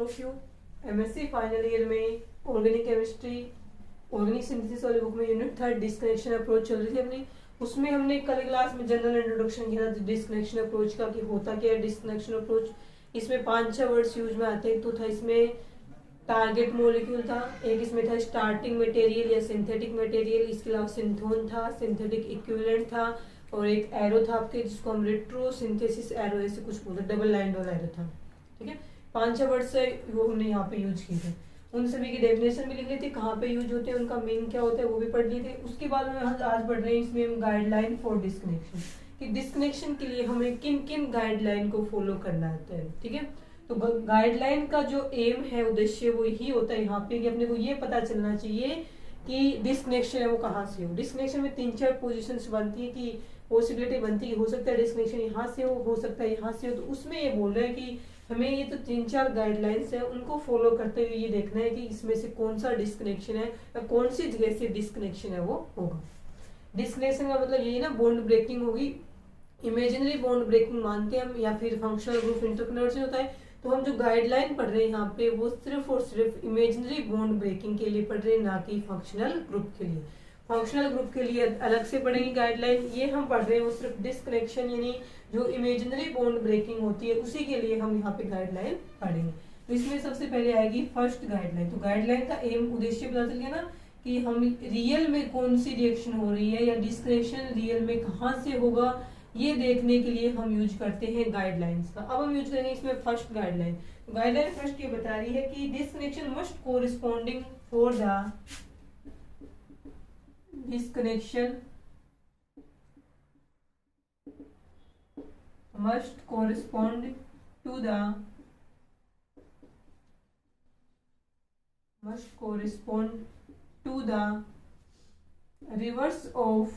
Of you. MSc final year में organic chemistry organic synthesis वाली book में unit 3 disconnection approach चल रही थी अपनी। उसमें हमने कल क्लास में जनरल इंट्रोडक्शन किया था डिस्कनेक्शन अप्रोच का कि होता क्या है डिस्कनेक्शन अप्रोच। इसमें 5-6 वर्ड्स यूज में आते हैं। तो था इसमें टारगेट मोलिक्यूल था, एक इसमें था स्टार्टिंग मटेरियल या सिंथेटिक मटेरियल, इसके अलावा सिंथोन था, सिंथेटिक इक्विवेलेंट था, और एक एरो था आपके जिसको हम रेट्रो सिंथेसिस एरो ऐसे कुछ बोलते, डबल लाइन वाला एरो था। ठीक है, 5-6 वर्ड से वो हमने यहाँ पे यूज किए थे। उन सभी की डेफिनेशन भी लिख ली थी, कहाँ पे यूज होते हैं, उनका मीन क्या होता है वो भी पढ़ लिए थे। उसके बाद में आज पढ़ रहे हैं इसमें हम गाइडलाइन फॉर डिस्कनेक्शन, कि डिस्कनेक्शन के लिए हमें किन किन गाइडलाइन को फॉलो करना होता है। ठीक है, तो गाइडलाइन का जो एम है उद्देश्य वो यही होता है यहाँ पे कि अपने को ये पता चलना चाहिए कि डिस्कनेक्शन है वो कहाँ से हो। डिस्कनेक्शन में 3-4 पोजीशंस बनती है कि पॉसिबिलिटी बनती है, हो सकता है डिस्कनेक्शन यहाँ से हो सकता है यहाँ से हो। तो उसमें ये बोल रहे हैं कि हमें ये तो 3-4 गाइडलाइंस है उनको फॉलो करते हुए ये देखना है कि इसमें से कौन सा डिस्कनेक्शन है या कौन सी जगह से डिस्कनेक्शन है वो होगा। डिस्कनेक्शन का मतलब यही ना बॉन्ड ब्रेकिंग होगी, इमेजिनरी बॉन्ड ब्रेकिंग मानते हैं हम, या फिर फंक्शनल ग्रुप इंटरकनेक्शन होता है। तो हम जो गाइडलाइन पढ़ रहे हैं यहाँ पे वो सिर्फ और सिर्फ इमेजिनरी बॉन्ड ब्रेकिंग के लिए पढ़ रहे हैं, ना कि फंक्शनल ग्रुप के लिए। फंक्शनल ग्रुप के लिए अलग से पढ़ेंगे गाइडलाइन, ये हम पढ़ रहे हैं वो सिर्फ डिस्कनेक्शन यानी जो इमेजिनरी बॉन्ड ब्रेकिंग होती है उसी के लिए हम यहाँ पे गाइडलाइन पढ़ेंगे। तो इसमें सबसे पहले आएगी फर्स्ट गाइडलाइन। तो गाइडलाइन का एम उद्देश्य पता चल गया ना कि हम रियल में कौन सी रिएक्शन हो रही है या डिस्कनेक्शन रियल में कहाँ से होगा, ये देखने के लिए हम यूज करते हैं गाइडलाइंस का। अब हम यूज करेंगे इसमें फर्स्ट गाइडलाइन। गाइडलाइन फर्स्ट ये बता रही है कि disconnection must corresponding for the disconnection must correspond to the reverse of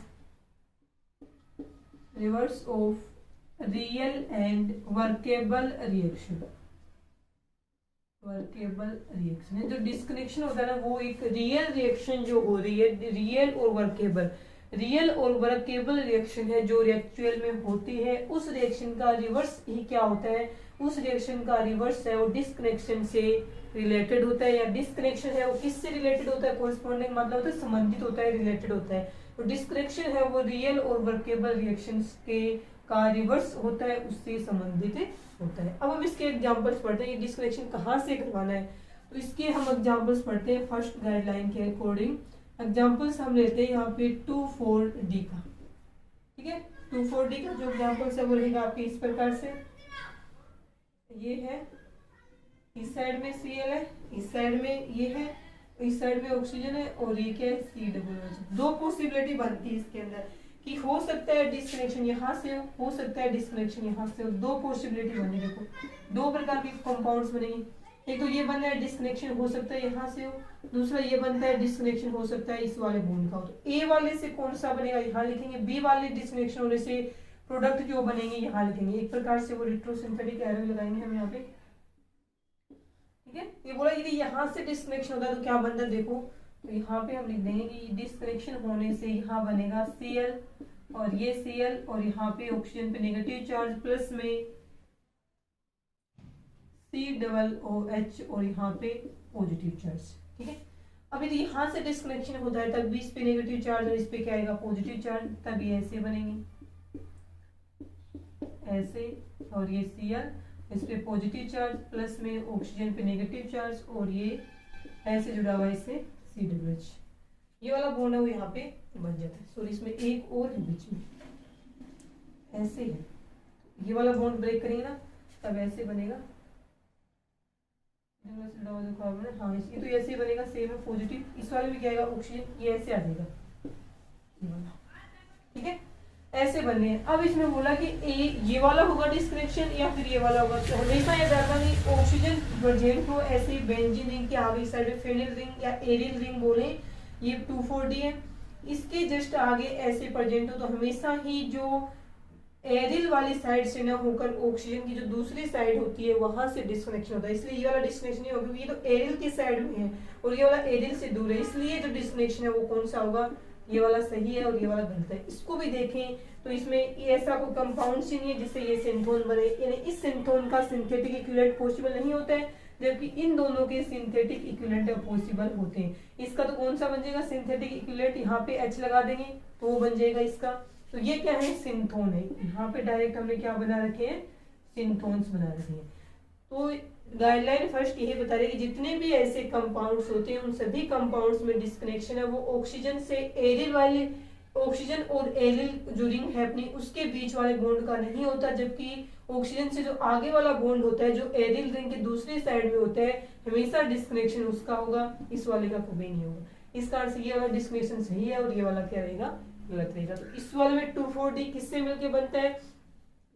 real and workable reaction। जो डिस्कनेक्शन होता है ना वो एक रियल रिएक्शन जो हो रही है, रियल और वर्केबल रिएक्शन है जो एक्चुअल में होती है। उस रिएक्शन का रिवर्स ही क्या होता है, उस रिएक्शन का रिवर्स है वो डिस्कनेक्शन से रिलेटेड होता है, या डिस्कनेक्शन है वो किससे रिलेटेड होता है, कोरिस्पोंडिंग मतलब होता है संबंधित होता है, रिलेटेड होता है। तो डिस्कनेक्शन है वो रियल और वर्केबल रिएक्शंस के का रिवर्स होता है, उससे संबंधित होता है। अब हम इसके एग्जांपल्स पढ़ते हैं, डिस्कनेक्शन कहाँ से करवाना है। तो इसके हम एग्जांपल्स पढ़ते हैं फर्स्ट गाइडलाइन के अकॉर्डिंग। एग्जांपल्स हम लेते हैं यहाँ पे 2,4-D का। ठीक है, 2,4-D का जो एग्जांपल्स है वो रहेगा आपके इस प्रकार से। ये है, इस साइड में Cl है, इस साइड में ये है, इस साइड में ऑक्सीजन है, और ये क्या है COH। दो पॉसिबिलिटी बनती है इसके अंदर कि हो सकता है डिस्कनेक्शन यहाँ से हो सकता है डिस्कनेक्शन यहाँ से हो। दो पॉसिबिलिटी बनी, देखो दो प्रकार के कंपाउंड्स बनेंगे। एक तो ये बनता है डिस्कनेक्शन हो सकता है यहाँ से हो, दूसरा ये बनता है डिस्कनेक्शन हो सकता है इस वाले बॉन्ड का हो। तो ए वाले से कौन सा बनेगा यहाँ लिखेंगे, बी वाले डिस्कनेक्शन होने से प्रोडक्ट जो बनेंगे यहाँ लिखेंगे। एक प्रकार से वो रेट्रोसिंथेटिक एरो लगाएंगे हम यहाँ पे। ठीक है, ये बोला यदि यहाँ से डिस्कनेक्शन होता है तो क्या बनता है, देखो तो यहाँ पे हम लिख देंगे कि डिस्कनेक्शन होने से यहाँ बनेगा Cl और ये Cl, और यहाँ पे ऑक्सीजन पे नेगेटिव चार्ज प्लस में COOH और यहाँ पे पॉजिटिव चार्ज। ठीक है, अब यदि यहाँ से डिस्कनेक्शन होता है तब भी इस पे नेगेटिव चार्ज और इस पे क्या आएगा पॉजिटिव चार्ज, तब ये ऐसे बनेंगे ऐसे, और ये Cl इस पे पॉजिटिव चार्ज प्लस में ऑक्सीजन पे नेगेटिव चार्ज, और ये ऐसे जुड़ा हुआ है इससे COH। ये वाला बॉन्ड है वो यहाँ पे बन जाता है। सॉरी, इसमें एक और है बीच में ऐसे है, ये वाला बॉन्ड ब्रेक करेंगे ना तब ऐसे बनेगा। हाँ, इसकी तो ऐसे ही बनेगा सेम है पॉजिटिव, इस वाले में क्या आएगा ऑक्सीजन, ये ऐसे आ जाएगा। ठीक है, ऐसे बनने हैं। अब इसमें बोला कि ये वाला होगा डिस्कनेक्शन या फिर ये वाला होगा। तो हमेशा याद रखना कि ऑक्सीजन प्रेजेंट हो ऐसे बेंजीन रिंग के आगे साइड में फेनिल रिंग या एरिल रिंग बोले, ये 2,4-D है, इसके जस्ट आगे ऐसे प्रेजेंट हो तो हमेशा ही जो एरिल वाली साइड से ना होकर ऑक्सीजन की जो दूसरी साइड होती है वहां से डिस्कनेक्शन होता है। इसलिए ये वाला डिस्कनेक्शन नहीं होगा क्योंकि ये तो एरिल की साइड में है और ये वाला एरिल से दूर है, इसलिए जो डिस्कनेक्शन है वो कौन सा होगा, ये वाला सही है और ये वाला गलत है। इसको भी देखें तो इसमें ऐसा कोई कंपाउंड नहीं है जिससे ये सिंथोन बने, यानी इस सिंथोन का सिंथेटिक इक्विवेलेंट पॉसिबल नहीं होता है। जबकि इन दोनों के सिंथेटिक इक्विवेलेंट पॉसिबल होते हैं। इसका तो कौन सा बन जाएगा सिंथेटिक इक्विवेलेंट, यहाँ पे H लगा देंगे तो वो बन जाएगा इसका। तो ये क्या है सिंथोन है, यहाँ पे डायरेक्ट हमने क्या बना रखे हैं सिंथोन्स बना रखे हैं। तो गाइडलाइन फर्स्ट यही बता रही है कि जितने भी ऐसे कंपाउंड्स होते हैं उन सभी कंपाउंड्स में डिस्कनेक्शन है वो ऑक्सीजन से एरिल वाले, ऑक्सीजन और एरिल जो रिंग है अपनी उसके बीच वाले बॉन्ड का नहीं होता, जबकि ऑक्सीजन से जो आगे वाला बॉन्ड होता है जो एरिल रिंग के दूसरी साइड में होता है हमेशा डिस्कनेक्शन उसका होगा, इस वाले का कभी नहीं होगा। इस कारण से ये वाला डिस्कनेक्शन सही है और ये वाला क्या रहेगा गलत रहेगा। तो इस वाले में 2,4-D किससे मिलके बनता है,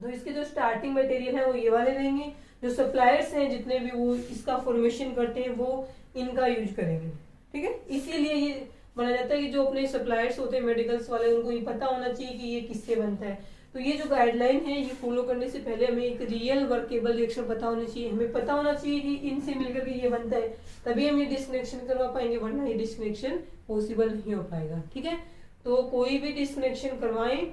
तो इसके जो स्टार्टिंग मटेरियल है वो ये वाले रहेंगे, जो सप्लायर्स हैं जितने भी वो इसका फॉर्मेशन करते हैं वो इनका यूज करेंगे। ठीक है, इसीलिए ये माना जाता है कि जो अपने सप्लायर्स होते हैं मेडिकल्स वाले उनको ये पता होना चाहिए कि ये किससे बनता है। तो ये जो गाइडलाइन है ये फॉलो करने से पहले हमें एक रियल वर्केबल रिएक्शन पता होनी चाहिए, हमें पता होना चाहिए कि इनसे मिलकर के ये बनता है, तभी हम ये डिस्कनेक्शन करवा पाएंगे, वरना ये डिस्कनेक्शन पॉसिबल नहीं हो पाएगा। ठीक है, तो कोई भी डिस्कनेक्शन करवाएं,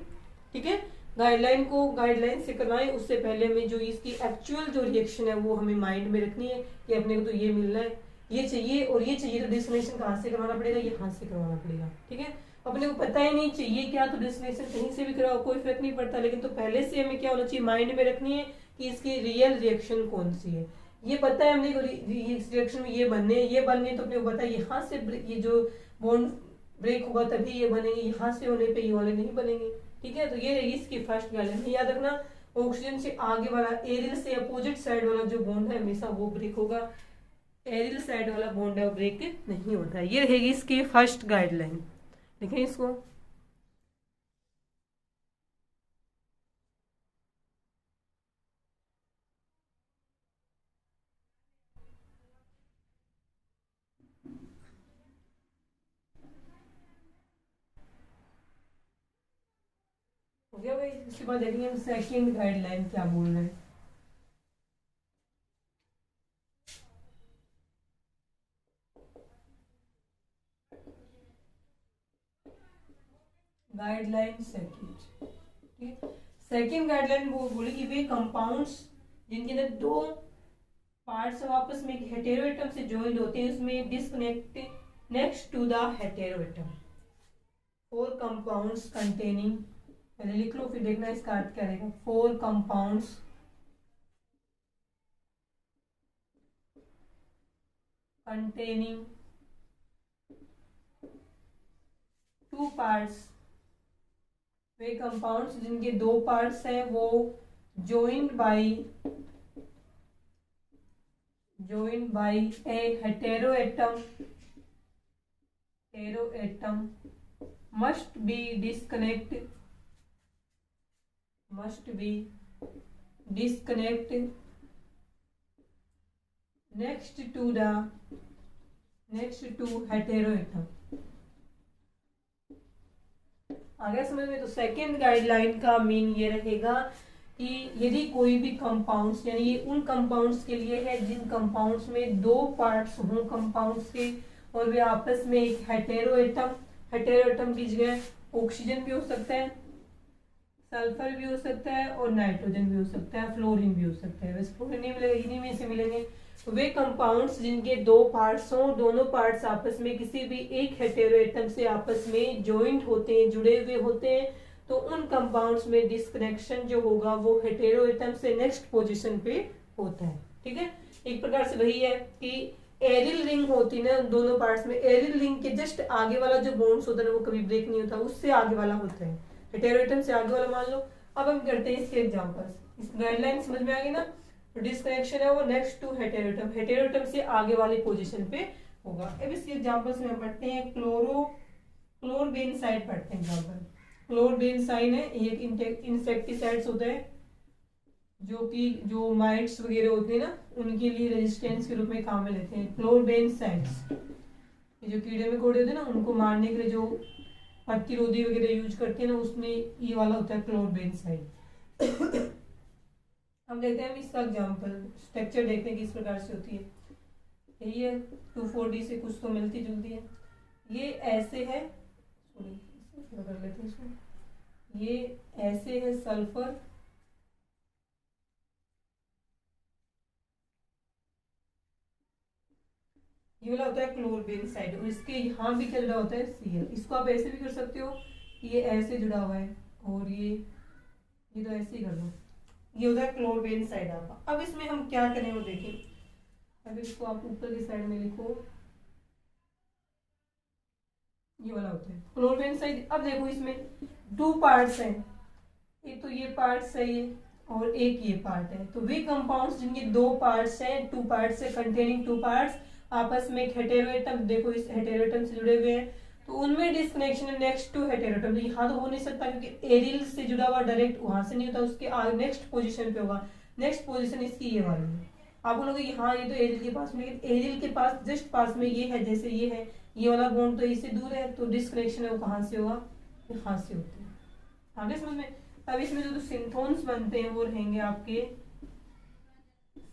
ठीक है, गाइडलाइन से करवाएं, उससे पहले हमें जो इसकी एक्चुअल जो रिएक्शन है वो हमें माइंड में रखनी है कि अपने को तो ये मिलना है, ये चाहिए और ये चाहिए, तो डिस्कनेक्शन कहाँ से करवाना पड़ेगा, यहाँ से करवाना पड़ेगा। ठीक है, अपने को पता ही नहीं चाहिए क्या, तो डिस्कनेक्शन कहीं से भी कराओ कोई फर्क नहीं पड़ता, लेकिन तो पहले से हमें क्या होना चाहिए माइंड में रखनी है कि इसकी रियल रिएक्शन कौन सी है। ये पता है हमने इस रिएक्शन में ये बनने तो अपने को पता है यहाँ से ये जो बॉन्ड ब्रेक होगा तभी ये बनेंगे, यहाँ से होने पे ये वाले नहीं बनेंगे। ठीक है, तो ये रहेगी इसकी फर्स्ट गाइडलाइन, याद रखना ऑक्सीजन से आगे वाला एरिल से अपोजिट साइड वाला जो बॉन्ड है हमेशा वो ब्रेक होगा, एरिल साइड वाला बॉन्ड है वो ब्रेक नहीं होता है। ये रहेगी इसकी फर्स्ट गाइडलाइन, देखें इसको। हो गया भाई, उसके बाद देखेंगे हम सेकंड गाइडलाइन क्या बोल रहे हैं। गाइडलाइन सेकंड, ठीक है, सेकंड गाइडलाइन वो बोली कि वे कंपाउंड्स जिनके अंदर दो पार्ट्स आपस में हेटेरो एटम से ज्वाइंट होते हैं उसमें disconnect next to the hetero atom, for compounds containing, पहले लिख लो फिर देखना इसका अर्थ क्या रहेगा, for compounds containing two parts, वे कंपाउंड्स जिनके दो पार्ट्स हैं वो joined by a heteroatom must be disconnect next to heteroatom। आ गया समझ में। तो सेकेंड गाइडलाइन का मीन ये रहेगा कि यदि कोई भी कंपाउंड्स, यानी ये उन कंपाउंड्स के लिए है जिन कंपाउंड्स में दो पार्ट्स हों कंपाउंड्स के और वे आपस में एक हेटेरो एटम की जगह ऑक्सीजन भी हो सकता है, सल्फर भी हो सकता है और नाइट्रोजन भी हो सकता है, फ्लोरीन भी हो सकता है, वैसे फ्लोरीन नहीं मिलेगा, इन्हीं में से मिलेंगे। तो वे कंपाउंड्स जिनके दो पार्ट्स हों, दोनों पार्ट्स आपस में किसी भी एक हेटेरो एटम से आपस में ज्वाइंट होते हैं, जुड़े हुए होते हैं, तो उन कंपाउंड्स में डिस्कनेक्शन जो होगा वो हेटेरो एटम से नेक्स्ट पोजीशन पे होता है। ठीक है, एक प्रकार से वही है कि एरिल रिंग होती है ना दोनों पार्ट्स में, एरिल रिंग के जस्ट आगे वाला जो बॉन्ड्स होता है वो कभी ब्रेक नहीं होता, उससे आगे वाला होता है, हेटेरो एटम से आगे वाला मान लो। अब हम करते हैं इसके एग्जांपल्स। इस गाइडलाइन समझ में आ गई ना, तो डिस्कनेक्शन है वो नेक्स्ट टू हेटेरो एटम से आगे वाली पोजीशन पे होगा। अब इसके एग्जांपल्स में हम पढ़ते हैं क्लोरबेनसाइड पढ़ते हैं एग्जांपल। क्लोरबेनसाइन है एक इंसेक्टिसाइड्स होता है जो माइट्स वगैरह होते हैं ना उनके लिए रेजिस्टेंस के रूप में काम में लेते हैं। क्लोरबेनसाइड्स जो कीड़े मकोड़े होते हैं ना उनको मारने के लिए जो प्रतिरोधी वगैरह यूज करते हैं ना उसमें ये वाला होता है क्लोरबेनसाइड। हम देखते हैं इसका एग्जांपल स्ट्रक्चर देखते हैं किस प्रकार से होती है। यही है 2,4-D से कुछ तो मिलती जुलती है। ये ऐसे है, कर लेते हैं इसको, ये ऐसे है सल्फर, ये वाला होता है क्लोरबेंजाइड, और इसके यहाँ भी क्या जुड़ा होता है, Cl। इसको आप ऐसे भी कर सकते हो, ये ऐसे जुड़ा हुआ है, और ये तो ऐसे ही कर लो, ये होता है क्लोरबेंजाइड आपका। अब इसमें हम क्या करें वो देखें। अब इसको आप ऊपर की साइड में लिखो, ये वाला होता है क्लोरबेंजाइड। अब देखो इसमें 2 पार्ट्स हैं, एक तो ये पार्ट सही है और एक ये पार्ट है। तो वे कंपाउंड्स जिनके 2 पार्ट्स हैं, 2 पार्ट्स है, कंटेनिंग 2 पार्ट्स, आपस में एक हेटेरोएटम, देखो इस हेटेरोएटम से जुड़े हुए हैं, तो उनमें डिस्कनेक्शन है नेक्स्ट टू हेटेरोएटम। तो यहाँ तो हो नहीं सकता क्योंकि एरिल से जुड़ा हुआ डायरेक्ट वहां से नहीं होता, उसके नेक्स्ट पोजीशन पे होगा। नेक्स्ट पोजीशन इसकी ये वाली है। आप बोलोगे कि हाँ ये तो एरिल के पास में, लेकिन एरिल के पास जस्ट पास में ये है, जैसे ये है, ये वाला बॉन्ड तो इससे दूर है, तो डिस्कनेक्शन है वो कहाँ से होगा, यहाँ से होता है। आगे समझ में। अब इसमें जो सिंथोन्स बनते हैं वो रहेंगे आपके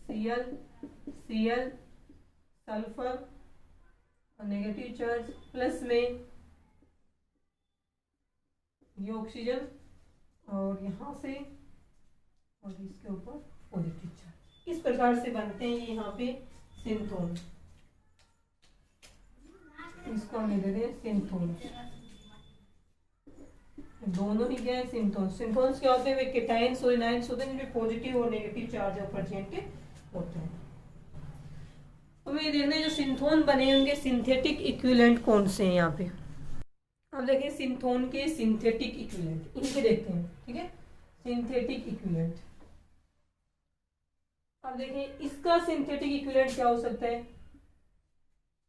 Cl सल्फर और नेगेटिव चार्ज, प्लस में ये ऑक्सीजन, और यहाँ से और इसके ऊपर पॉजिटिव चार्ज। इस प्रकार से बनते हैं यहाँ पे सिंथोन। इसको हम ले लेते हैं सिंथोन। दोनों ही क्या है, सिंथोन्स। सिंथोन्स क्या होते हैं, वे केटाइन्स और एनाइन्स होते हैं जिनमें पॉजिटिव और नेगेटिव चार्ज प्रेजेंट होते हैं। तो ये देखना है जो सिंथोन बने होंगे सिंथेटिक इक्विवेलेंट कौन से हैं यहाँ पे। अब देखिए सिंथोन के सिंथेटिक इक्विवेलेंट इनके देखते हैं, ठीक है, सिंथेटिक इक्विवेलेंट। अब देखिए इसका सिंथेटिक इक्विवेलेंट क्या हो सकता है,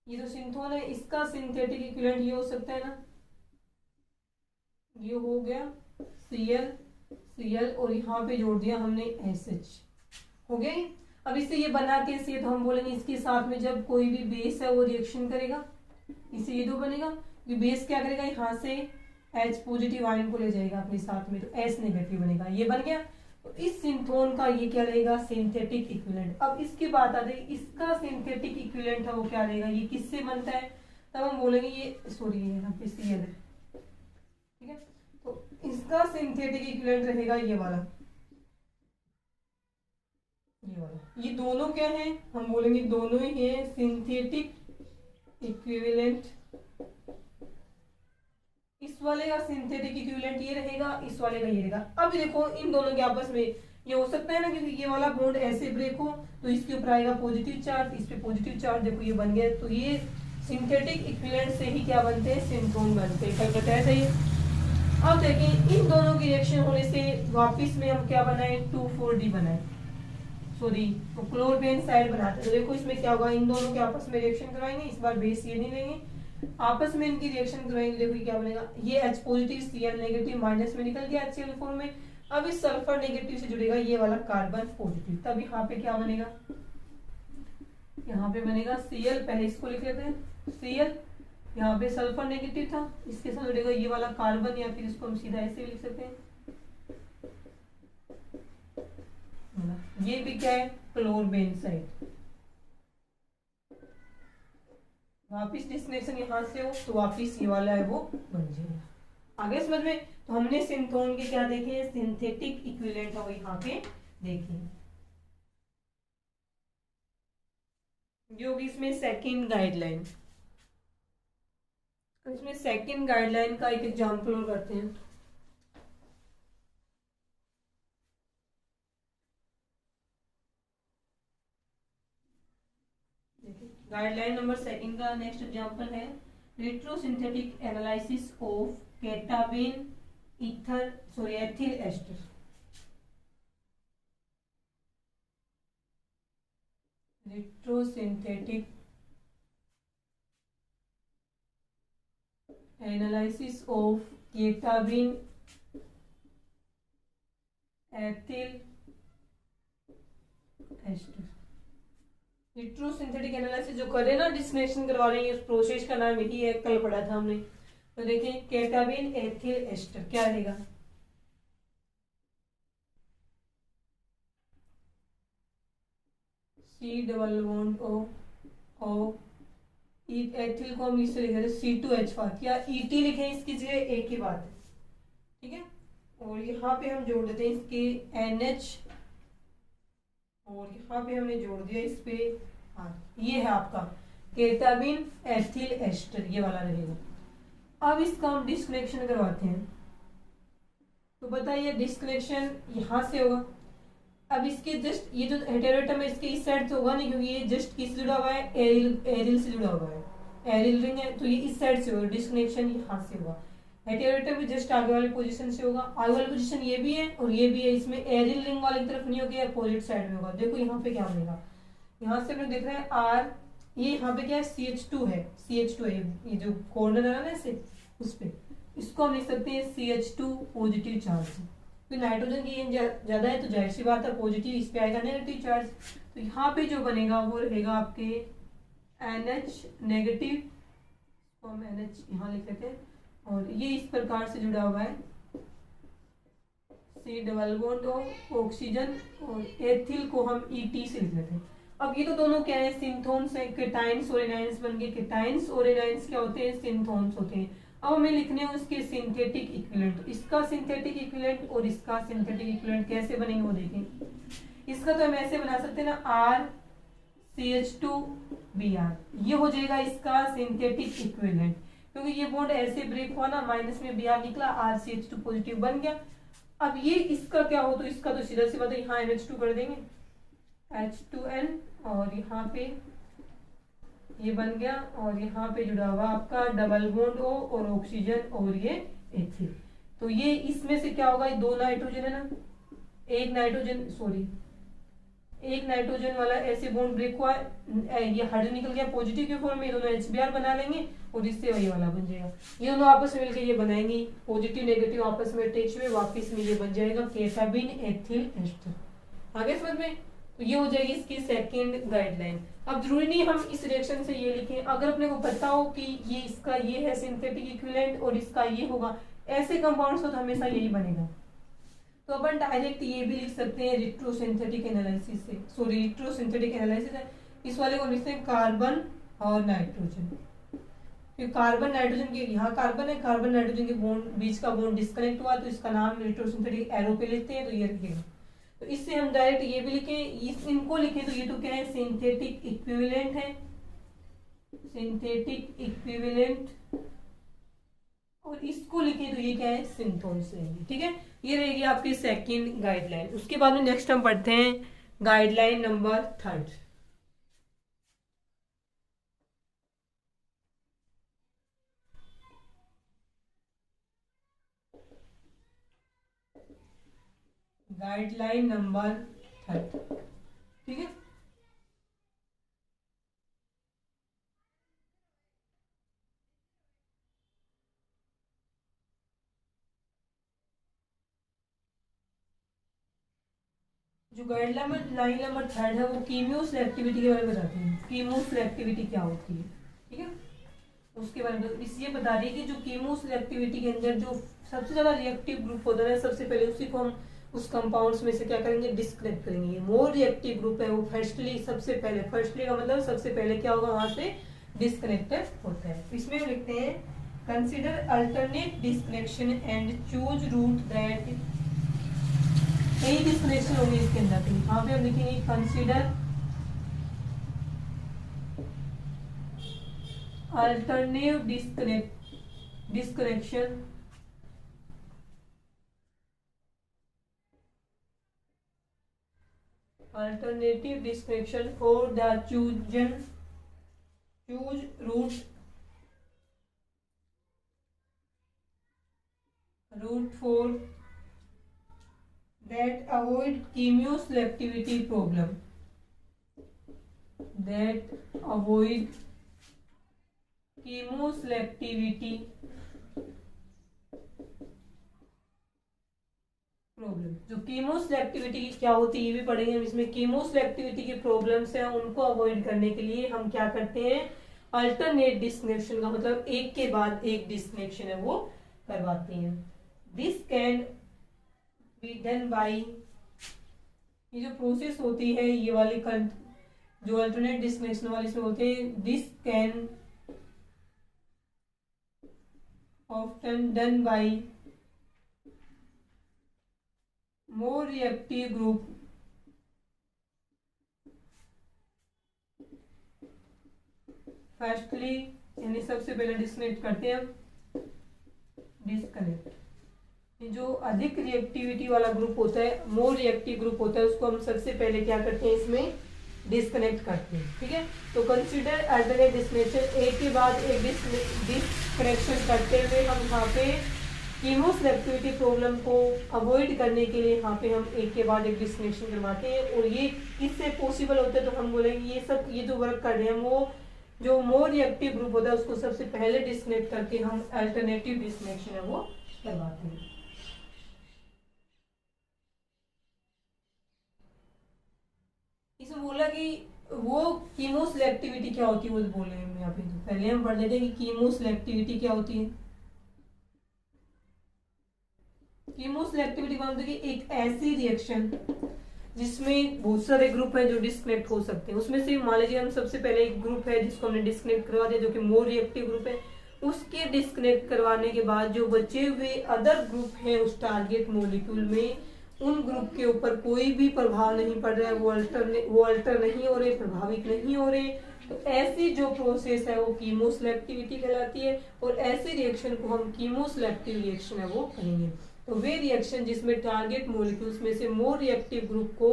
ये जो सिंथोन है इसका सिंथेटिक इक्विवेलेंट ये हो सकता है ना, ये हो गया Cl और यहाँ पे जोड़ दिया हमने SH, हो गया। अब इससे ये बना कैसे, तो हम बोलेंगे इसके साथ में जब कोई भी बेस है वो रिएक्शन करेगा, इससे ये 2 बनेगा। ये बेस क्या करेगा, यहाँ से H पॉजिटिव आयन को ले जाएगा अपने साथ में, तो S नेगेटिव बनेगा, ये बन गया। तो इस सिंथोन का ये क्या रहेगा, सिंथेटिक इक्विवेलेंट। अब इसकी बात आती है, इसका सिंथेटिक इक्विवेलेंट है वो क्या रहेगा, ये किससे बनता है, तब हम बोलेंगे ये सॉरी ये यहाँ पे Cl है, ठीक है। तो इसका सिंथेटिक इक्विवेलेंट रहेगा ये वाला, ये दोनों क्या है, हम बोलेंगे दोनों ही है सिंथेटिक इक्विवेलेंट। इस वाले का सिंथेटिक इक्विवेलेंट ये रहेगा, इस वाले का ये रहेगा। अब देखो इन दोनों के आपस में ये हो सकता है ना, क्योंकि ये वाला बॉन्ड ऐसे ब्रेक हो तो इसके ऊपर आएगा पॉजिटिव चार्ज, इस पे पॉजिटिव चार्ज, देखो ये बन गया। तो ये सिंथेटिक इक्विवेलेंट से ही क्या बनते हैं, सिंथोन बनते हैं। क्या बताया था ये। अब देखें इन दोनों की रिएक्शन होने से वापिस में हम क्या बनाए, 2,4-D बनाए, सॉरी तो क्लोरबेंजाइड बनाते हैं। तो देखो इसमें क्या होगा, इन दोनों के आपस में रिएक्शन करवाएंगे, इस बार बेस ये नहीं लेंगे, आपस में इनकी रिएक्शन करवाएंगे। देखो क्या बनेगा, ये H positive Cl negative minus में निकल गया HCl4 में। अब इस सल्फर नेगेटिव से जुड़ेगा ये वाला कार्बन पॉजिटिव, तब यहाँ पे क्या बनेगा, यहाँ पे बनेगा Cl, पहले इसको लिख लेते हैं Cl, यहाँ पे सल्फर नेगेटिव था, इसके साथ जुड़ेगा ये वाला कार्बन, या फिर इसको हम सीधा ऐसे भी लिख सकते हैं, ये भी क्या है, क्लोरबेंजाइड। वापिस डिस्कनेक्शन यहाँ से हो तो वापिस ये वाला है वो बन जाएगा। आगे समझ में। तो हमने सिंथोन के क्या देखे, सिंथेटिक इक्विवेलेंट है वो यहाँ पे देखे। जो भी इसमें सेकंड गाइडलाइन, इसमें सेकंड गाइडलाइन का एक एग्जांपल करते हैं। गाइडलाइन नंबर सेकंड का नेक्स्ट एग्जांपल है retrosynthetic analysis of ketabin ethyl ester. Retrosynthetic analysis of ketabin ethyl ester. Retrosynthetic analysis जो कर रहे हैं ना, डिस्टिलेशन करवा रहे हैं, उस प्रोसेस का नाम यही है, कल पढ़ा था हमने। तो देखें केटाबिन एथिल एस्टर क्या रहेगा, C⋯O एथिल को हम इससे लिखे थे C2H5, क्या ET लिखे इसकी जगह एक ही बात है, ठीक है। और यहाँ पे हम जोड़ देते हैं इसके NH, और यहाँ पे हमने जोड़ दिया इस पे R। ये है आपका केटाबिन एथिल एस्टर, ये वाला रहेगा। अब इसका हम डिस्कनेक्शन करवाते हैं। तो बताइए डिस्कनेक्शन यहाँ से होगा। अब इसके जस्ट ये जो हेटेरोटम है इसके इस साइड से होगा नहीं, क्योंकि ये जस्ट किस जुड़ा हुआ है, एरिल से जुड़ा हुआ है, एरिल रिंग है, तो ये इस साइड से होगा, डिस्कनेक्शन यहाँ से होगा। हेटेरोटम भी जस्ट आगे वाली पोजीशन से होगा। आगे वाली पोजीशन ये भी है और ये भी है, इसमें एरिल रिंग वाली तरफ नहीं होगा, अपोजिट साइड में होगा। देखो यहाँ पे क्या बनेगा, यहाँ से हम देख रहे हैं आर, ये यहाँ पे क्या है, CH2 है, CH2 है, ये जो कॉर्नर है ना इसे, उस पे इसको हम लिख सकते हैं CH2 पॉजिटिव चार्ज। तो नाइट्रोजन की ज्यादा है तो जाहिर सी बात है पॉजिटिव इस पे आएगा नेगेटिव चार्ज। तो यहाँ पे जो बनेगा वो रहेगा आपके NH नेगेटिव, तो हम NH यहाँ लिख लेते हैं, और ये इस प्रकार से जुड़ा हुआ है, C डबल बॉन्ड ऑक्सीजन, और एथिल को हम ET से लिख लेते हैं। अब ये तो दोनों क्या है, सिंथोन्स है, केटाइन्स और एनाइन्स बन गए। केटाइन्स और एनाइन्स क्या होते हैं, सिंथोन्स होते हैं। अब हमें लिखने हैं उसके सिंथेटिक इक्विवेलेंट, इसका सिंथेटिक इक्विवेलेंट और इसका सिंथेटिक इक्विवेलेंट कैसे बनेंगे वो देखें। इसका तो हम ऐसे बना सकते हैं ना, RCH2Br, ये हो जाएगा इसका सिंथेटिक इक्विवेलेंट, क्योंकि ये बॉन्ड ऐसे ब्रेक हुआ ना, माइनस में Br निकला, RCH2 पॉजिटिव बन गया। अब ये इसका क्या हो, तो इसका तो सीधा सी बात है, यहाँ NH2 कर देंगे, H2N, और यहाँ पे ये बन गया, और यहाँ पे जुड़ा हुआ आपका डबल बॉन्ड O और ऑक्सीजन और ये एथिल। तो ये इसमें से क्या होगा, ये दो नाइट्रोजन है ना, एक नाइट्रोजन वाला ऐसे बॉन्ड ब्रेक हुआ, ये हाइड्रोजन निकल गया पॉजिटिव के फॉर्म में, ये दोनों HBr बना लेंगे और इससे वही वाला बन जाएगा। ये दोनों आपस में मिलकर ये बनाएंगे, पॉजिटिव नेगेटिव आपस में अटैच हुए, वापस में ये बन जाएगा केटाबिन एथिल एस्टर। आगे समझ में, तो ये हो जाएगी इसकी सेकंड गाइडलाइन। अब जरूरी नहीं हम इस रिएक्शन से ये लिखें, अगर अपने को पता हो कि ये इसका ये है सिंथेटिक इक्विवेलेंट और इसका ये होगा, ऐसे कंपाउंड्स हो तो हमेशा यही बनेगा। तो अपन डायरेक्ट ये भी लिख सकते हैं रिट्रोसिंथेटिक एनालिसिस से, सॉरी रिट्रोसिंथेटिक एनालिसिस है, इस वाले को लिखते हैं कार्बन और नाइट्रोजन। फिर कार्बन नाइट्रोजन के, यहाँ कार्बन है, कार्बन नाइट्रोजन के बॉन्ड बीच का बॉन्ड डिस्कनेक्ट हुआ, तो इसका नाम रिट्रोसिंथेटिक एरो पे लिखते हैं, तो ये रखेगा। तो इससे हम डायरेक्ट ये भी लिखें, इनको लिखें तो ये तो क्या है, सिंथेटिक इक्विवेलेंट है, सिंथेटिक इक्विवेलेंट, और इसको लिखें तो ये क्या है, सिंथोन्स रहेंगे। ठीक है, ये रहेगी आपकी सेकंड गाइडलाइन। उसके बाद में नेक्स्ट हम पढ़ते हैं गाइडलाइन नंबर 3। गाइडलाइन नंबर 3, ठीक है। जो गाइडलाइन नंबर 3 है वो कीमियो सिलेक्टिविटी के बारे में बताती है। कीमो सिलेक्टिविटी क्या होती है, ठीक है, उसके बारे में इसलिए बता रही है कि जो कीमो सिलेक्टिविटी के अंदर जो सबसे ज्यादा रिएक्टिव ग्रुप होता है, सबसे पहले उसी को हम उस कंपाउंड्स में से क्या करेंगे, डिस्कनेक्ट करेंगे। मोर रिएक्टिव ग्रुप है वो फर्स्टली, सबसे पहले, फर्स्टली का मतलब सबसे पहले क्या होगा, वहां से डिस्कनेक्टेड होता है। इसमें हम लिखते हैं consider alternate disconnection and choose route that, कई डिस्कनेक्शन होंगे इसके अंदर, तो यहाँ पे हम लिखेंगे consider alternative disconnection for the choose route for that avoid chemoselectivity problem, that avoid chemoselectivity problem. जो कीमोसेलेक्टिविटी क्या होती है ये भी पढ़ेंगे हम इसमें। कीमोसेलेक्टिविटी की प्रॉब्लम्स हैं उनको अवॉइड करने के लिए हम क्या करते हैं, अल्टरनेट डिस्कनेक्शन का मतलब एक के बाद एक डिस्कनेक्शन है वो करवाते हैं। This can be done by, ये जो प्रोसेस होती है ये वाली जो अल्टरनेट डिस्कनेक्शन वाली इसमें होते हैं, this can often done by more reactive group firstly यानी सबसे पहले डिस्कनेक्ट करते हैं हम, डिस्कनेक्ट। जो अधिक रिएक्टिविटी वाला ग्रुप होता है, मोर रिएक्टिव ग्रुप होता है, उसको हम सबसे पहले क्या करते हैं, इसमें डिस्कनेक्ट करते हैं। ठीक है, तो कंसीडर अल्टरनेट डिस्कनेक्शन, एक के बाद एक डिस्कनेक्शन करते हुए हम यहाँ पे कीमोसेलेक्टिविटी प्रॉब्लम को अवॉइड करने के लिए यहाँ पे हम एक के बाद एक डिस्कनेक्शन करवाते हैं। और ये किससे पॉसिबल होता है, तो हम बोलेंगे ये जो वर्क कर रहे हैं वो जो मोर रिएक्टिव ग्रुप होता है उसको सबसे पहले डिस्कनेक्ट करके हम अल्टरनेटिव डिस्कनेक्शन है वो करवाते हैं। इसमें बोला कि वो कीमोसेलेक्टिविटी क्या होती है वो बोल रहे हैं यहाँ पे। तो पहले हम पढ़ लेते हैं कि कीमोसेलेक्टिविटी क्या होती है। कीमोसेलेक्टिविटी का मतलब कि एक ऐसी रिएक्शन जिसमें बहुत सारे ग्रुप हैं जो डिस्कनेक्ट हो सकते हैं। उसमें से मान लीजिए हम सबसे पहले एक ग्रुप है जिसको हमने डिस्कनेक्ट करवा दिया, जो कि मोर रिएक्टिव ग्रुप है। उसके डिस्कनेक्ट करवाने के बाद जो बचे हुए अदर ग्रुप हैं उस टारगेट मॉलिक्यूल में, उन ग्रुप के ऊपर कोई भी प्रभाव नहीं पड़ रहा है, वो अल्टर नहीं हो रहे, प्रभावित नहीं हो रहे। तो ऐसी जो प्रोसेस है वो कीमोसेलेक्टिविटी कहलाती है। और ऐसे रिएक्शन को हम कीमोसेलेक्टिव रिएक्शन है वो कहेंगे। तो वे रिएक्शन जिसमें टारगेट मॉलिक्यूल्स में से मोर रिएक्टिव ग्रुप को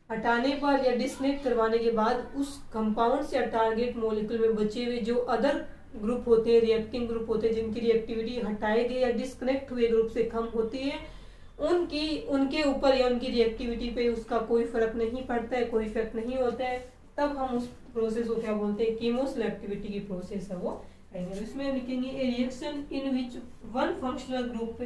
हटाने पर या डिस्कनेक्ट करवाने के बाद उस कंपाउंड या टारगेट मॉलिक्यूल में बचे हुए जो अदर ग्रुप होते हैं, रिएक्टिंग ग्रुप होते हैं, जिनकी रिएक्टिविटी हटाए गए या डिस्कनेक्ट हुए ग्रुप से कम होती है, उनके ऊपर या उनकी रिएक्टिविटी पे उसका कोई फर्क नहीं पड़ता है, कोई इफेक्ट नहीं होता है, तब हम उस प्रोसेस को क्या बोलते हैं, कीमोसेलेक्टिविटी की प्रोसेस है वो कहेंगे। इसमें लिखेंगे ए reaction in which one functional group,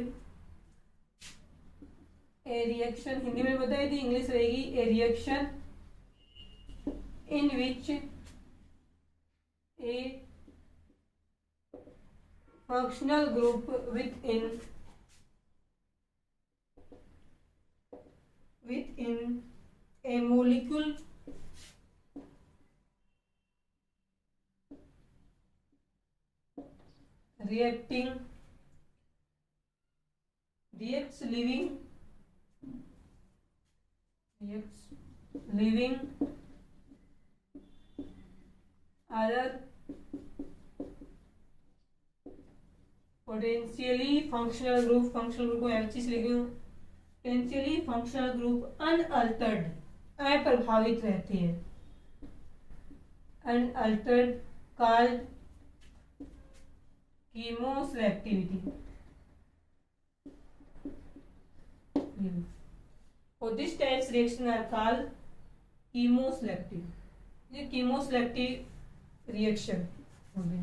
A reaction Hindi में बताई थी, इंग्लिश रहेगी ए reaction in which A functional group within a molecule reacts leaving other potentially functional group को एक चीज लिखी हूँ, पोटेंशियली फंक्शनल ग्रुप अनअल्टर्ड, अप्रभावित रहते हैं, अनअल्टर्ड कॉल्ड कीमोसेलेक्टिविटी। और this types reaction are called chemoselective. ये कीमोसेलेक्टिव रिएक्शन हो गई,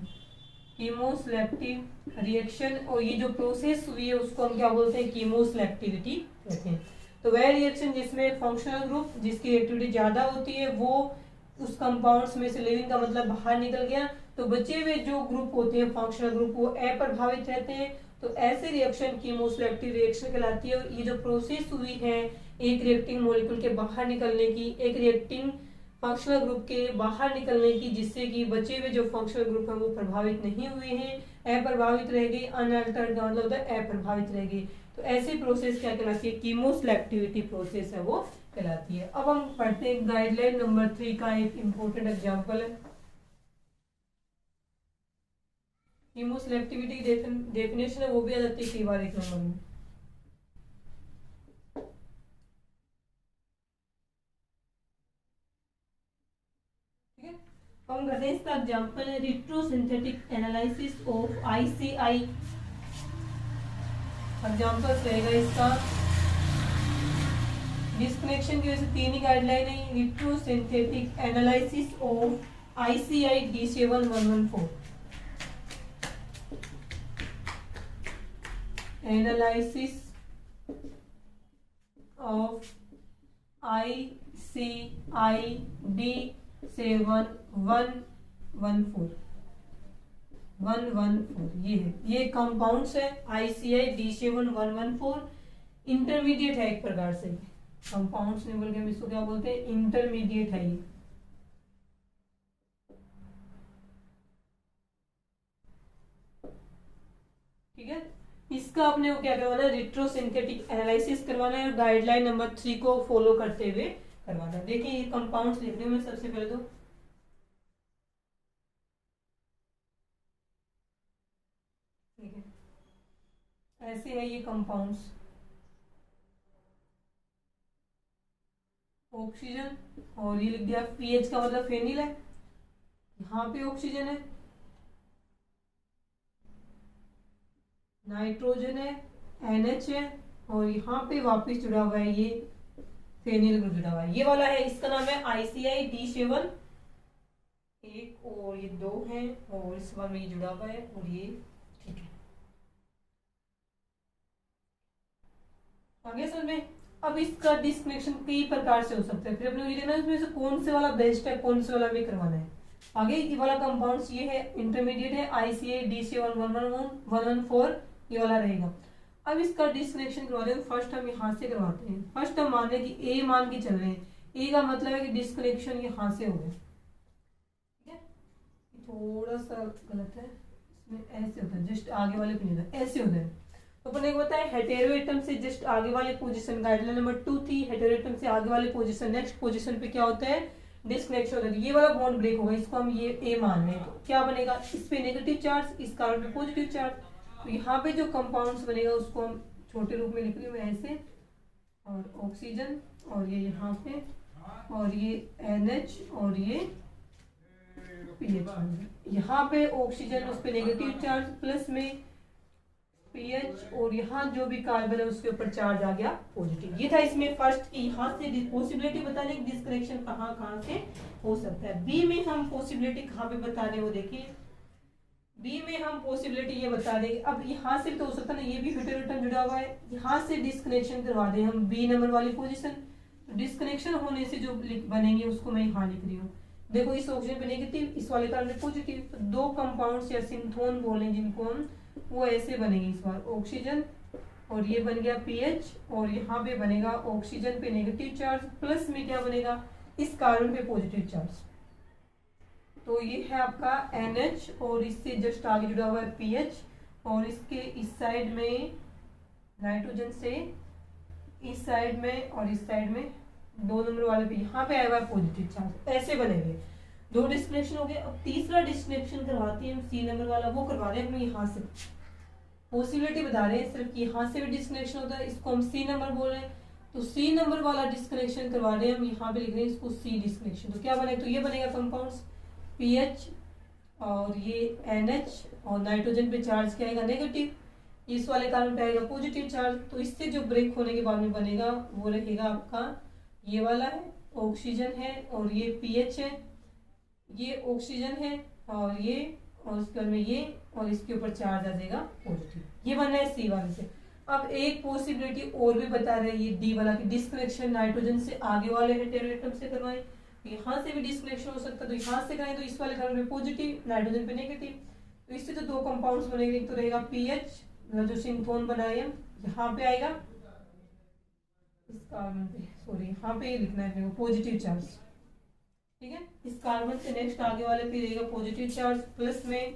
कीमोसेलेक्टिव रिएक्शन। और ये जो प्रोसेस हुई है उसको हम क्या बोलते हैं, कीमोसेलेक्टिविटी कहते हैं। तो वह रिएक्शन जिसमें फंक्शनल ग्रुप जिसकी एक्टिविटी ज्यादा होती है वो उस कंपाउंड्स में से लिविंग का मतलब बाहर निकल गया, तो बचे हुए जो ग्रुप होते हैं फंक्शनल ग्रुप वो अप्रभावित रहते हैं। तो ऐसे रिएक्शन कीमोसेलेक्टिव रिएक्शन कहलाती है। और ये जो प्रोसेस हुई है एक रिएक्टिंग मॉलिक्यूल के बाहर निकलने की, एक रिएक्टिंग फंक्शनल ग्रुप के बाहर निकलने की, जिससे कि बचे हुए जो फंक्शनल ग्रुप है वो प्रभावित नहीं हुए हैं, अप्रभावित रह गए, अनअल्टर्ड का मतलब होता है अप्रभावित रह गए। तो ऐसी प्रोसेस क्या कहलाती है, कीमोसेलेक्टिविटी प्रोसेस है वो कहलाती है। अब हम पढ़ते हैं गाइडलाइन नंबर 3 का एक इंपॉर्टेंट एग्जांपल है। कीमोसेलेक्टिविटी डेफिनेशन है वो भी आ जाती है कई बार एक नंबर में। हम करते हैं इसका एग्जांपल है retrosynthetic analysis of ICI। Example रहेगा इसका, डिस्कनेक्शन की वजह से 3 ही गाइडलाइन है। Retrosynthetic analysis of ICI D7114, analysis of ICI D7114 ये कंपाउंड्स है ICI D7114। इंटरमीडिएट है एक प्रकार से, कंपाउंड्स नहीं बोल के हम इसको क्या बोलते हैं, इंटरमीडिएट है ये। ठीक है, इसका अपने को क्या करवाना है, रिट्रोसिंथेटिक एनालिसिस करवाना है और गाइडलाइन नंबर 3 को फॉलो करते हुए करवाना है। देखिए ये कंपाउंड्स लिखने में सबसे पहले तो ऐसे है ये कंपाउंड्स, ऑक्सीजन, और ये लिख दिया पीएच का मतलब फेनिल है, यहाँ पे ऑक्सीजन है, नाइट्रोजन है, NH है, और यहाँ पे वापस जुड़ा हुआ है ये फेनिल ग्रुप जुड़ा हुआ है, ये वाला है, इसका नाम है ICI D7, एक और ये दो हैं, और इस बार में ये जुड़ा हुआ है, और ये ठीक है, आगे समझ में। अब इसका डिस्कनेक्शन कई प्रकार से हो सकता है, फिर अपने ये देखना इसमें से कौन से वाला बेस्ट है, कौन से वाला में करवाना है। आगे ये वाला कंपाउंड्स ये है, इंटरमीडिएट है, ICI D7 ये वाला रहेगा। अब इसका डिस्कनेक्शन करवाते हैं, फर्स्ट हम यहाँ से करवाते हैं। फर्स्ट हम मान रहे हैं कि ए मान के चल रहे हैं, ए का मतलब है कि डिस्कनेक्शन यहाँ से हो गया, ठीक है, थोड़ा सा गलत है, इसमें ऐसे होता है, जस्ट आगे वाले पे नहीं होता, ऐसे होता है। तो अपने को बताया हेटेरो एटम से जस्ट आगे वाले पोजीशन, गाइडलाइन नंबर 2 थी, हेटेरो एटम से आगे वाले पोजीशन, नेक्स्ट पोजीशन पे क्या होता है, डिस्कनेक्शन होता है। ये वाला बॉन्ड ब्रेक होगा, इसको हम ये ए मान रहे हैं, तो क्या बनेगा, इस पे नेगेटिव चार्ज, इस कार्बन पे पॉजिटिव चार्ज। तो यहाँ पे जो कंपाउंड्स बनेगा उसको हम छोटे रूप में लिख रही हूँ ऐसे, और ऑक्सीजन, और ये यहाँ पे, और ये NH, और ये पीएच। यहाँ पे ऑक्सीजन, उस पे नेगेटिव चार्ज, प्लस में पीएच, और यहाँ जो भी कार्बन है उसके ऊपर चार्ज आ गया पॉजिटिव। ये था इसमें फर्स्ट की, यहाँ से पॉसिबिलिटी बताने की डिस्कनेक्शन कहाँ कहाँ से हो सकता है। बी में हम पॉसिबिलिटी कहाँ पे बता रहे वो देखिए, बी में हम पॉसिबिलिटी ये बता देंगे, अब यहाँ से तो हो सकता है ना, ये भी हेटेरो एटम जुड़ा हुआ है, यहाँ से डिस्कनेक्शन करवा दें हम बी नंबर वाली पोजीशन, डिस्कनेक्शन होने से जो बनेंगे उसको मैं यहाँ लिख रही हूँ। देखो इस ऑक्सीजन पे नेगेटिव, इस वाले कार्बन पे पॉजिटिव, तो दो कंपाउंड्स या सिंथोन बोलें जिनको हम, वो ऐसे बनेंगे इस बार, ऑक्सीजन, और ये बन गया पीएच, और यहाँ पे बनेगा ऑक्सीजन पे नेगेटिव चार्ज, प्लस में क्या बनेगा, इस कार्बन पे पॉजिटिव चार्ज। तो ये है आपका NH, और इससे जस्ट आगे जुड़ा हुआ है पीएच, और इसके इस साइड में नाइट्रोजन से इस साइड में, और इस साइड में 2 नंबर वाले पे यहाँ पे आया हुआ है पॉजिटिव चार्ज, ऐसे बनेंगे। 2 डिस्कनेक्शन हो गए। अब तीसरा डिस्कनेक्शन करवाते हैं हम, C नंबर वाला, वो करवा रहे हैं हम यहाँ से, पॉसिबिलिटी बता रहे हैं सिर्फ कि यहाँ से भी डिस्कनेक्शन होता है, इसको हम C नंबर बोल रहे हैं, तो C नंबर वाला डिस्कनेक्शन करवा रहे हैं हम, यहाँ पे लिख रहे हैं इसको C डिस्कनेक्शन। तो क्या बनेगा, तो ये बनेगा कंपाउंड्स पीएच, और ये NH, और नाइट्रोजन पे चार्ज क्या आएगा, नेगेटिव, इस वाले कार्बन पे आएगा पॉजिटिव चार्ज। तो इससे जो ब्रेक होने के बाद में बनेगा वो रहेगा आपका ये वाला है, ऑक्सीजन है, और ये पीएच है, ये ऑक्सीजन है, और ये, और उसके बाद में ये, और इसके ऊपर चार्ज आ जाएगा पॉजिटिव। ये बन रहा है C वाले से। अब एक पॉसिबिलिटी और भी बता रहे हैं, ये D वाला की डिस्कनेक्शन नाइट्रोजन से आगे वाले हेटेरो एटम से करवाएं, यहाँ से भी डिस्कनेक्शन हो सकता है, तो यहाँ से करें तो इस वाले कार्बन पे पॉजिटिव, नाइट्रोजन पे नेगेटिव, तो इससे तो 2 कंपाउंड्स बनेंगे, तो रहेगा पीएच, जो सिंथोन बनाया यहाँ पे आएगा, इस कार्बन पे, सॉरी यहाँ पे लिखना है पॉजिटिव चार्ज, ठीक है, इस कार्बन से नेक्स्ट आगे वाले पे रहेगा पॉजिटिव चार्ज, प्लस में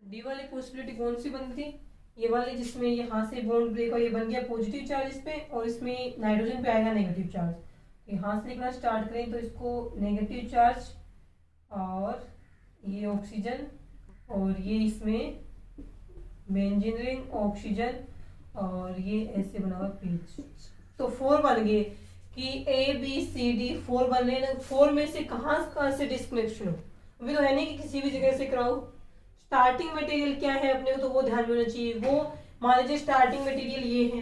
डी वाली पॉसिबिलिटी कौन सी बन थी, ये वाली जिसमें यहाँ से बॉन्ड ब्रेक और ये बन गया पॉजिटिव चार्ज इस पे, और इसमें नाइट्रोजन पे आएगा नेगेटिव चार्ज। यहाँ से लिखना स्टार्ट करें तो इसको नेगेटिव चार्ज, और ये ऑक्सीजन, और ये इसमें बेंजीन रिंग, ऑक्सीजन, और ये ऐसे बना हुआ पीच। तो 4 बन गए कि ABCD 4 बन रहे हैं। 4 में से कहाँ से डिस्कनेक्शन हो, अभी तो है नहीं कि किसी भी जगह से कराओ। स्टार्टिंग मटेरियल क्या है अपने को, तो वो ध्यान में होना चाहिए। वो मान लीजिए स्टार्टिंग मटेरियल ये है,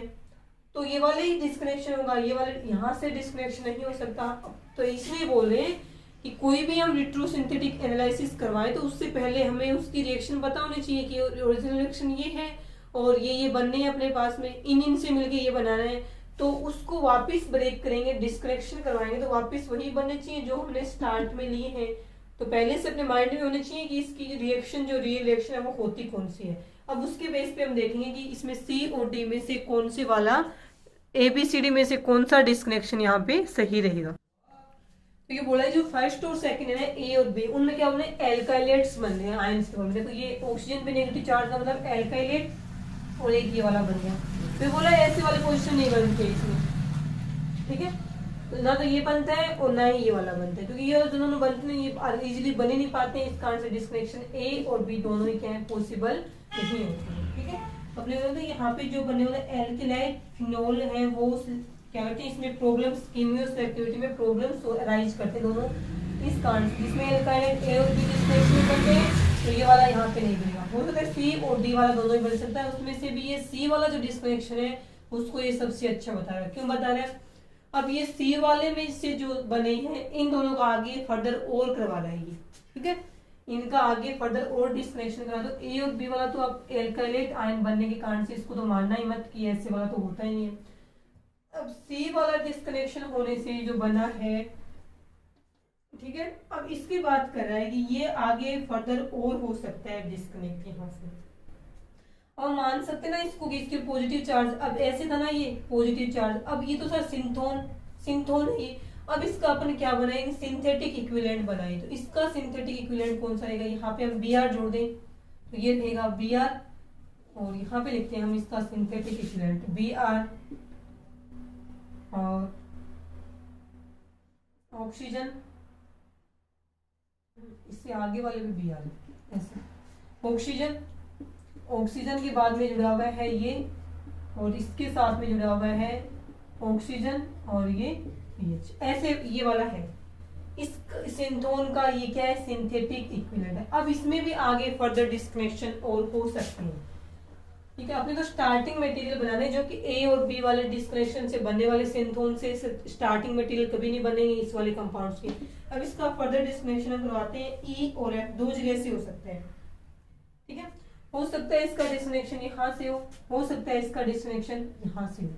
तो ये वाले ही डिस्कनेक्शन होगा, ये वाले यहाँ से डिस्कनेक्शन नहीं हो सकता। तो इसलिए बोल रहे हैं कि कोई भी हम रिट्रोसिंथेटिक एनालिसिस करवाएं तो उससे पहले हमें उसकी रिएक्शन पता होनी चाहिए कि ओरिजिनल रिएक्शन ये है और ये बनने हैं अपने पास में, इन से मिलके ये बनाना है, तो उसको वापस ब्रेक करेंगे, डिस्कनेक्शन करवाएंगे तो वापस वही बनने चाहिए जो हमने स्टार्ट में लिए हैं। तो पहले से अपने माइंड में होना चाहिए कि इसकी रिएक्शन, जो रियल रिएक्शन है वो होती कौन सी है। अब उसके बेस पे हम देखेंगे कि इसमें C और D में से कौन से वाला, ABCD में से कौन सा डिस्कनेक्शन यहाँ पे सही रहेगा। तो ये बोला है जो फर्स्ट और सेकंड है A और B, उनमें क्या बने, एल्काइलेट्स बन रहे हैं आयंस के फॉर्म में। देखो ये ऑक्सीजन पे नेगेटिव चार्ज का मतलब एल्काइलेट, और एक ये वाला बन गया। फिर बोला ऐसे वाली पोजीशन नहीं बननी चाहिए इसमें, ठीक है। तो ना तो ये बनता है और ना ही ये वाला बनता है, क्योंकि ये दोनों बनते नहीं, ये इजीली बन ही नहीं पाते हैं। इस कारण से डिस्कनेक्शन ए और बी दोनों ही क्या है, पॉसिबल नहीं होते हैं। ठीक है, अपने यहाँ पे जो बने वाले एल्किलाइड फिनोल है वो क्या करते हैं, इसमें प्रॉब्लम्स, कीमियोसेलेक्टिविटी में प्रॉब्लम्स अराइज करते हैं दोनों इस कारण से। जिसमें एल्काइलाइड ए और बी डिस्कनेक्शन बनते हैं तो ये वाला यहाँ पे नहीं बनेगा। हो सकता है सी और डी वाला दोनों ही बन सकता है, उसमें से भी ये सी वाला जो डिस्कनेक्शन है उसको ये सबसे अच्छा बता रहा है। क्यों बता रहा है, अब ये सी वाले में से जो बने हैं इन दोनों का आगे फर्दर और करवा रहा है ये। ठीक है, इनका आगे फर्दर और डिस्कनेक्शन करा दो। ए और बी वाला तो अब एल्काइलेट आयन बनने के कारण से इसको तो मानना ही मत कि ऐसे वाला तो होता ही नहीं है। अब सी वाला डिस्कनेक्शन होने से जो बना है, ठीक है, अब इसकी बात कर रहा है कि ये आगे फर्दर और हो सकता है डिस्कनेक्ट यहाँ से, और मान सकते ना इसको कि इसके पॉजिटिव चार्ज, अब ऐसे था ना ये पॉजिटिव चार्ज, अब ये तो सर सिंथोन है ये। अब इसका अपन क्या बनाएंगे, सिंथेटिक इक्विवेलेंट बनाए। तो इसका सिंथेटिक इक्विवेलेंट कौन सा रहेगा, यहाँ पे हम Br जोड़ दें तो ये रहेगा Br, और यहाँ पे लिखते हैं हम इसका सिंथेटिक इक्विवेलेंट Br, और ऑक्सीजन, इससे आगे वाले भी Br ऐसे, ऑक्सीजन के बाद में जुड़ा हुआ है ये, और इसके साथ में जुड़ा हुआ है ऑक्सीजन और ये पीएच, ऐसे ये वाला है। इस सिंथोन का ये क्या है, सिंथेटिक इक्विवेलेंट है। अब इसमें भी आगे फर्दर डिस्कनेक्शन और हो सकते हैं। ठीक है, अपने तो स्टार्टिंग मटेरियल बनाने जो कि ए और बी वाले डिस्कनेक्शन से बनने वाले सिंथोन से स्टार्टिंग मटेरियल कभी नहीं बनेंगे इस वाले कंपाउंड्स के। अब इसका फर्दर डिस्कनेक्शन हम करवाते हैं, ई और एफ दो जगह से हो सकते हैं। ठीक है, हो सकता है इसका डिस्कनेक्शन यहाँ से हो सकता है इसका डिस्कनेक्शन यहाँ से हो।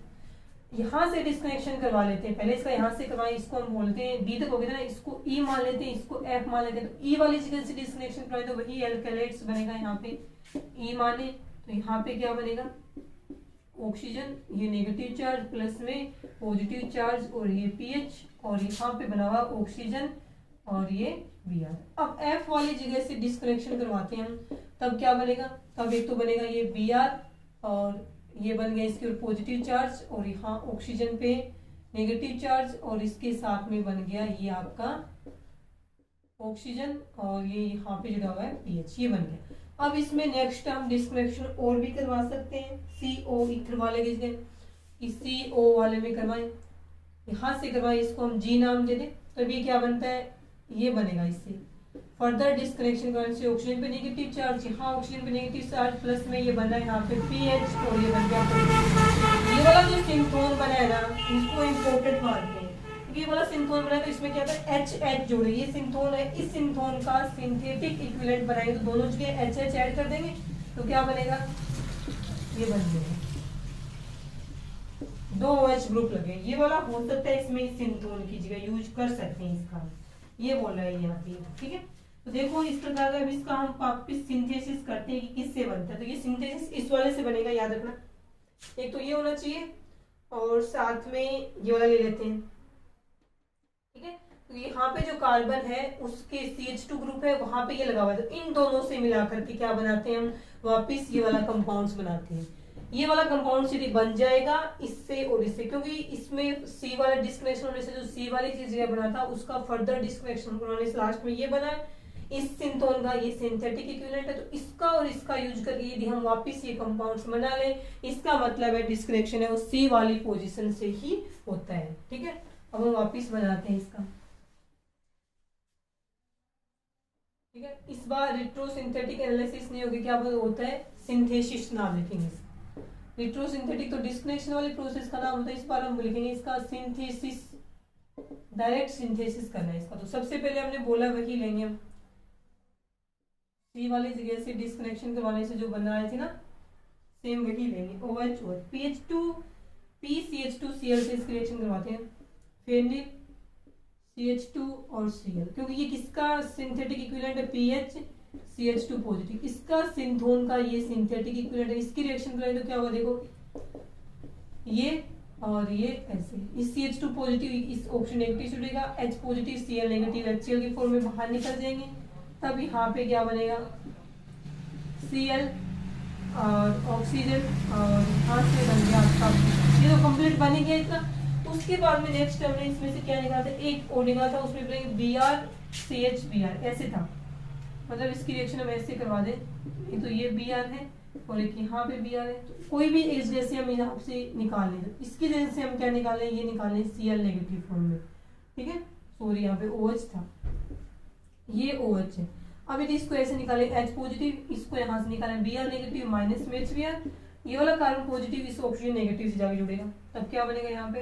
यहाँ से डिस्कनेक्शन करवा लेते हैं, पहले इसका यहाँ से करवाएं, इसको हम बोलते हैं बी तक हो गया ना, इसको ई मान लेते हैं, इसको एफ मान लेते हैं। तो ई वाली जगह से डिस्कनेक्शन करवाए तो वही एल्काइलेट्स बनेगा, यहाँ पे ई माने तो यहाँ पे क्या बनेगा, ऑक्सीजन, ये नेगेटिव चार्ज प्लस में पॉजिटिव चार्ज, और ये पीएच, और यहाँ पे बना हुआ ऑक्सीजन और ये Br। अब F वाली जगह से डिस्कनेक्शन करवाते हैं हम, तब क्या बनेगा, तब एक तो बनेगा ये Br, और ये बन गया इसके पॉजिटिव चार्ज, और यहाँ ऑक्सीजन पे नेगेटिव चार्ज, और इसके साथ में बन गया ये आपका ऑक्सीजन, और ये यहाँ पे जुड़ा हुआ है पीएच, ये बन गया। अब इसमें नेक्स्ट हम डिस्कनेक्शन और भी करवा सकते हैं, CO करवा लेंगे, इस CO वाले में करवाएं, यहाँ से करवाएं, इसको हम G नाम दे दें, तब ये क्या बनता है, ये बनेगा। इससे फर्दर डिस्कनेक्शन करने से ऑक्सीजन पे नेगेटिव चार्ज, यहाँ ऑक्सीजन पे नेगेटिव चार्ज प्लस में ये बना है यहाँ पे पीएच, और ये बन गया। ये वाला जो सिंथोन बना है ना, इसको इम्पोर्टेंट मानते हैं, ये वाला सिंथोन बना है तो इसमें क्या था, H जोड़े, ये सिंथोन है, इस सिंथोन का सिंथेटिक इक्विवेलेंट बनाएंगे तो दोनों जगह H ऐड कर देंगे तो क्या बनेगा, ये बन जाएगा, दो OH ग्रुप लगे। ये वाला हो सकता है इसमें सिंथोन की जगह यूज कर सकते हैं इसका, ये बोल रहा है यहाँ पे। ठीक है, तो देखो इस प्रकार का अब इसका हम वापिस सिंथेसिस करते हैं कि किससे बनता है। तो ये सिंथेसिस इस वाले से बनेगा, याद रखना, एक तो ये होना चाहिए और साथ में ये वाला ले लेते हैं। ठीक है, तो यहाँ पे जो कार्बन है उसके CH2 ग्रुप है, वहां पे ये लगा हुआ है, तो इन दोनों से मिलाकर के क्या बनाते हैं हम, वापिस ये वाला कंपाउंड्स बनाते हैं। ये वाला कंपाउंड यदि बन जाएगा इससे और इससे, क्योंकि इसमें C वाला डिस्कनेक्शन होने से जो C वाली चीज ये बना था उसका फर्दर डिस्कनेक्शन होने से लास्ट में ये बना है। इस सिंथोन का ये सिंथेटिक इक्विवेलेंट है, तो इसका और इसका यूज करके यदि हम वापिस ये कंपाउंड्स बना लें, इसका मतलब है डिस्कनेक्शन है वो C वाली पोजीशन से ही होता है। ठीक है, अब हम वापिस बनाते हैं इसका। ठीक है, इस बार रिट्रोसिंथेटिक एनालिसिस नहीं होगी, क्या होता है, सिंथेसिस नाम लिखेंगे इसका। रिट्रोसिंथेटिक तो डिस्कनेक्शन वाली प्रोसेस का नाम होता है, इस बार हम लिखेंगे इसका सिंथेसिस, डायरेक्ट सिंथेसिस करना है इसका। तो सबसे पहले हमने बोला वही लेंगे हम, C वाली जगह से डिस्कनेक्शन करवाने से जो बन रहा है ना, सेम वही लेंगे, OH और PH2 PCH2Cl से इसकी रिएक्शन करवाते हैं, फेनिल CH2 और Cl, क्योंकि ये किसका सिंथेटिक इक्विवेलेंट है, PH CH2 पॉजिटिव, इसका सिंथोन का ये सिंथेटिक इक्विवेलेंट है। इसकी रिएक्शन करें तो क्या होगा, देखो ये और ये ऐसे, इस CH2 पॉजिटिव इस ऑप्शन नेगेटिव जुड़ेगा, H positive Cl negative HCl के फॉर्म में बाहर निकल जाएंगे, तब यहाँ पे क्या बनेगा, Cl और ऑक्सीजन, और यहाँ से बन गया आपका, ये तो कंप्लीट बन गया इसका। उसके बाद में नेक्स्ट हमने इसमें से क्या निकाला था, एक और निकाला था, उसमें BrCH ऐसे था, मतलब इसकी रिएक्शन हम ऐसे करवा दें, एक तो ये Br है और एक यहाँ पे Br है, तो कोई भी एक जैसे हम यहाँ से निकाल लें, तो इसकी वजह से हम क्या निकालें, ये निकालें Cl नेगेटिव फॉर्म में, ठीक है, सॉरी यहाँ पे OH था, ये OH है। अब यदि इसको ऐसे निकालें H पॉजिटिव, इसको यहाँ से निकालें Br नेगेटिव माइनस में HBr, ये वाला कार्बन पॉजिटिव इस ऑक्सीजन नेगेटिव से जाके जुड़ेगा, तब क्या बनेगा यहाँ पे,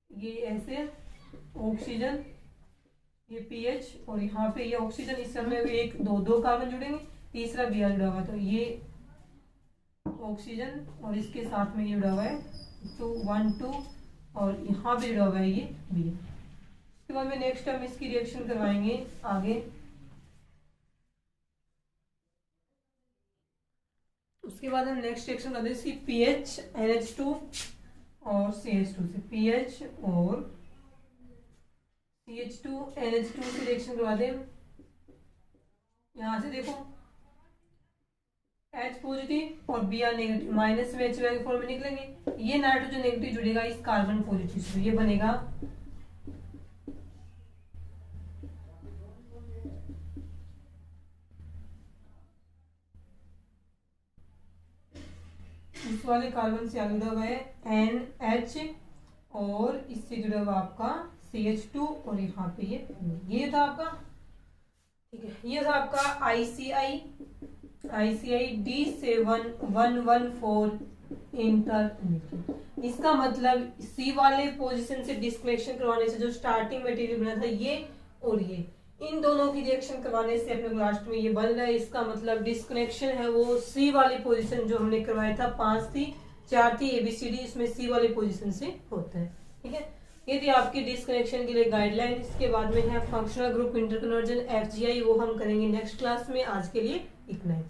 ये ऐसे ऑक्सीजन, ये PH और यहाँ पे ये ऑक्सीजन, इस समय एक दो कार्बन जुड़ेंगे, तीसरा Br जुड़ा हुआ है, तो ये ऑक्सीजन और इसके साथ में ये जुड़ा हुआ है 2 1 2 और यहाँ पे जुड़ा हुआ है ये Br। उसके बाद में नेक्स्ट हम इसकी रिएक्शन करवाएंगे आगे। उसके बाद हम नेक्स्ट रिएक्शन करते हैं इसकी PH NH2 और CH2 से, PH और CH2 NH2 से रिएक्शन करवा दें। यहाँ से देखो H पॉजिटिव और Br नेगेटिव माइनस में HBr के फॉर्म में निकलेंगे, ये नाइट्रोजन नेगेटिव जुड़ेगा इस कार्बन पॉजिटिव से, ये बनेगा इस वाले कार्बन से आगे जुड़ा हुआ है NH और इससे जुड़ा हुआ आपका CH2 और यहाँ पे ये था आपका, ठीक है, ये था आपका ICI D71114 इंटर। इसका मतलब C वाले पोजीशन से डिस्कनेक्शन करवाने से जो स्टार्टिंग मटेरियल बना था ये और ये, इन दोनों की रिएक्शन करवाने से अपने लास्ट में ये बन रहा है। इसका मतलब डिस्कनेक्शन है वो C वाली पोजीशन जो हमने करवाया था, 5 थी 4 थी ABCD, इसमें C वाली पोजीशन से होता है, ठीक है। ये थी आपकी डिस्कनेक्शन के लिए गाइडलाइन। इसके बाद में है फंक्शनल ग्रुप इंटरकन्वर्जन FGI, वो हम करेंगे नेक्स्ट क्लास में। आज के लिए इतना ही।